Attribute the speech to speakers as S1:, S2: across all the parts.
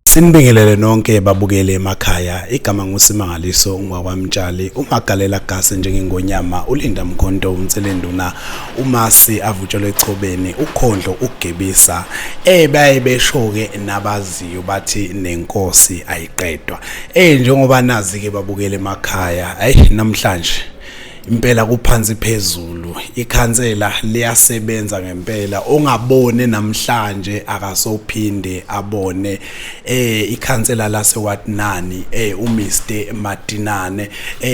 S1: Sinibingelele nonke babukele emakhaya. Igama nguSimangaliso ungwakwamtshali. Umagalela gase njengengonyama uLinda Mkhonto umtselenduna uMasi avutshelwe echobeni uKhondlo ukugebisa baye beshoke nabaziyo bathi nenkosi ayiqedwa. Njengoba nazi ke babukele emakhaya namhlanje impela kuphansi phezulu ikhansela liyasebenza ngempela ongabone namhlanje akasophinde abone ikhansela laseWatnani uMr Madinane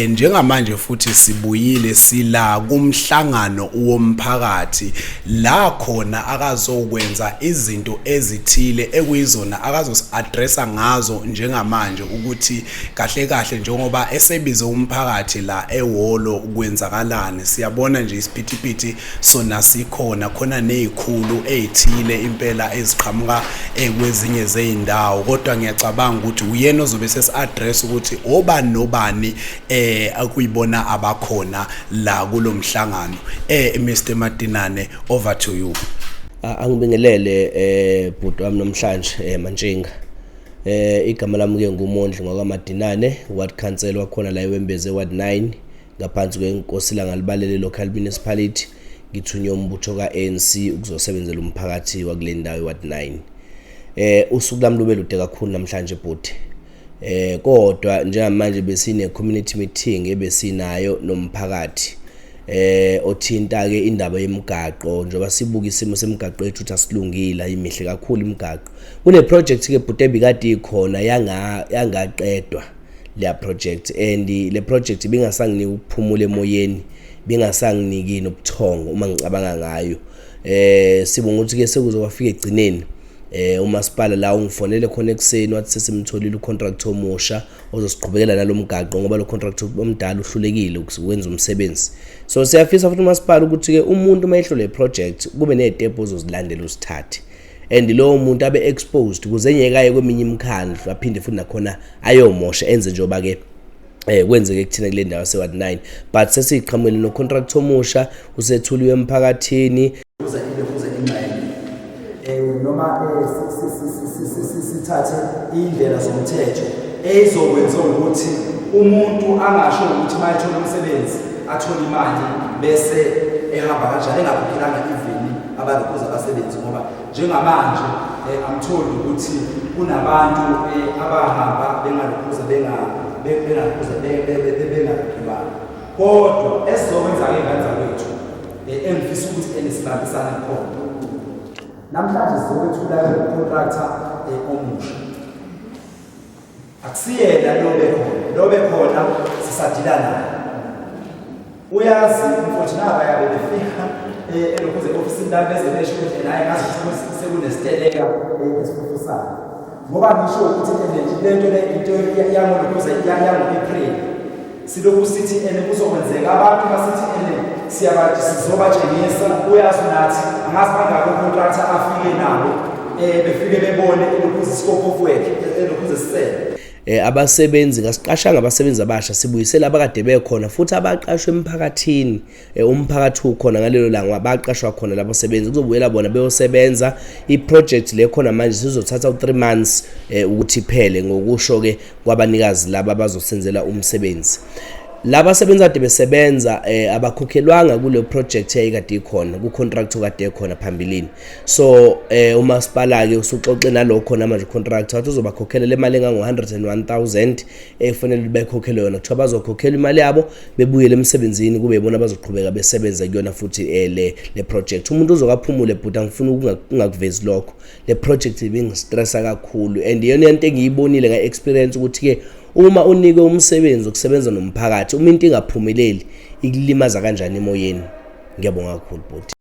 S1: njengamanje futhi sibuyile sila kumhlangano womphakathi la khona akazokwenza izinto ezithile ekuyizona akazosi-addressa ngazo njengamanje ukuthi kahle kahle njengoba esebize umphakathi la ehholo kwenzakalani. Siyabona nje isiphithiphithi sona sikhona khona nezikhulu ezithile impela eziqhamuka kwezinye zeindawo, kodwa ngiyacabanga ukuthi uyena ozobe sesi-address ukuthi obani nobani akuyibona abakhona la kulomhlangano. Mr Madinane, over to you.
S2: Angibingelele bhuti wami namhlanje Mantshinga. Igama lami ke nguMondli ngokwaMadinane, ward council wakhona la eWembeze ward 9 ngaphansi kwenkosi langalibalele local municipality. Ngithunywe umbutho kaANC ukuzosebenzela umphakathi wakule ndawo ward 9. Usuku lami lube lude kakhulu namhlanje bhuti. Kodwa njengamanje besine community meeting ebesinayo nomphakathi othinta ke indaba yemigaqo njengoba sibuka isimo semigaqo yethu ukuthi asilungile ayimihle kakhulu imigaqo. Kune project ke bhuti ebikade ikhona yangaqedwa le project, and le project ibingasanginiki ukuphumula emoyeni, bingasanginiki nobuthongo uma ngicabanga ngayo. Sibonga ukuthi ke sekuzofika egcineni umasipala la ungifonele khona ekseni wathi sesimtholile ucontractor omusha ozosiqhubekela nalomgaqo ngoba lo contractor omdala uhlulekile ukwenza umsebenzi. So siyafisa futhi umasipala ukuthi ke umuntu mayehlole le project kube nezitepo ozozilandela usithathe, and lo muntu abe exposed ukuze engekaye kweminye imikhandlo aphinde futhi nakhona ayomosha enze njoba ke kwenzeke kuthina kule ndawo se ward 9. But sesiqhamule no contractor omusha usethuliwe emphakathini
S3: uze noma sithathe indlela zomthetho ezokwenza ukuthi umuntu angasho ukuthi mayithola umsebenzi athola imali bese ehamba kanjalo engakhokhelanga iveni abalokuza abasebenzi, ngoba njengamanje amtholi ukuthi kunabantu abahamba bengalokuza bengakhokhelwa. Kodwa esizokwenza ke nganza kwethu engifisa ukuthi enisibambisane khona namhlanje sizokwethula contractor omusha. Akusiyena lobe khona sisadila naye. Uyazi mfowethu naba yabe befika elokuze office la beze besho ukuthi naye ngazi ukuthi sekunesiteleka esifufusayo. Ngoba ngisho ukuthi lento le into yangokuze yango-April silokhu sithi kuzokwenzeka abantu basithi siyabathi sizobatshengisa. Uyazi nathi angazi bangako contractor afike nabo befike bebone elokuze scope of work elokuze sisele.
S2: Abasebenzi ngasiqashanga abasebenzi abasha sibuyisela abakade bekhona futhi abaqashwe emphakathini. Umphakathi ukhona ngalelo langa abaqashwa khona labo sebenzi kuzobuyela bona beyosebenza. I-project le khona manje sizothatha u3 months ukuthi iphele ngokusho ke kwabanikazi laba bazosenzela umsebenzi. Laba sebenza kade besebenza abakhokhelwanga kule project eyikade ikhona ku contractor kade ekhona phambilini. So umasipala ke usuxoxe nalokho khona manje contractor wathi uzobakhokhela le mali engango 101,000 efanele bekhokhelwe yona kuthiwa bazokhokhela imali yabo bebuyele emsebenzini kube yibona bazoqhubeka besebenza kuyona futhi le project. Umuntu uzokaphumule but angifuna ungakuvezi lokho. Le project ibingistressa kakhulu and yona into engiyibonile nga experience ukuthi ke uma unike umsebenzi ukusebenza nomphakathi uma into ingaphumeleli ikulimaza kanjani emoyeni. Ngiyabonga kakhulu bhuti.